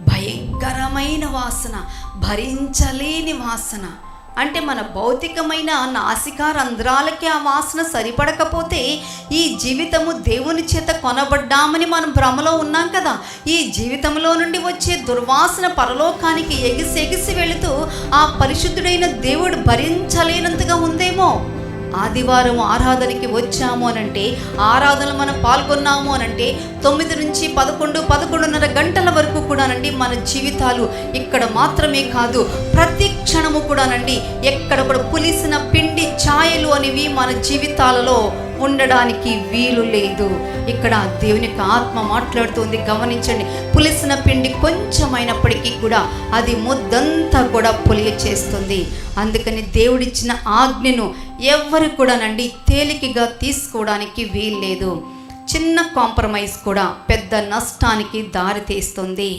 భయంకరమైన వాసన, భరించలేని వాసన. అంటే మన భౌతికమైన నాసికా రంధ్రాలకి ఆ వాసన సరిపడకపోతే ఈ జీవితము దేవుని చేత కొనబడ్డామని మనం భ్రమలో ఉన్నాం కదా. ఈ జీవితంలో నుండి వచ్చే దుర్వాసన పరలోకానికి ఎగిసి వెళుతూ ఆ పరిశుద్ధుడైన దేవుడు భరించలేనంతగా ఉందేమో. ఆదివారం ఆరాధనకి వచ్చాము అనంటే, ఆరాధనలు మనం పాల్గొన్నాము అనంటే 9 నుంచి 11-11:30 గంటల వరకు కూడానండి మన జీవితాలు ఇక్కడ మాత్రమే కాదు, ప్రతి క్షణము కూడానండి ఎక్కడ కూడా పులిసిన పిండి ఛాయలు అనేవి మన జీవితాలలో ఉండడానికి వీలు లేదు. ఇక్కడ దేవుని యొక్క ఆత్మ మాట్లాడుతుంది, గమనించండి. పులిసిన పిండి కొంచెమైనప్పటికీ కూడా అది ముద్దంతా కూడా పులియ చేస్తుంది. అందుకని దేవుడిచ్చిన ఆజ్ఞను ఎవ్వరు కూడానండి తేలికగా తీసుకోవడానికి వీల్లేదు. చిన్న కాంప్రమైజ్ కూడా పెద్ద నష్టానికి దారి తీస్తుంది.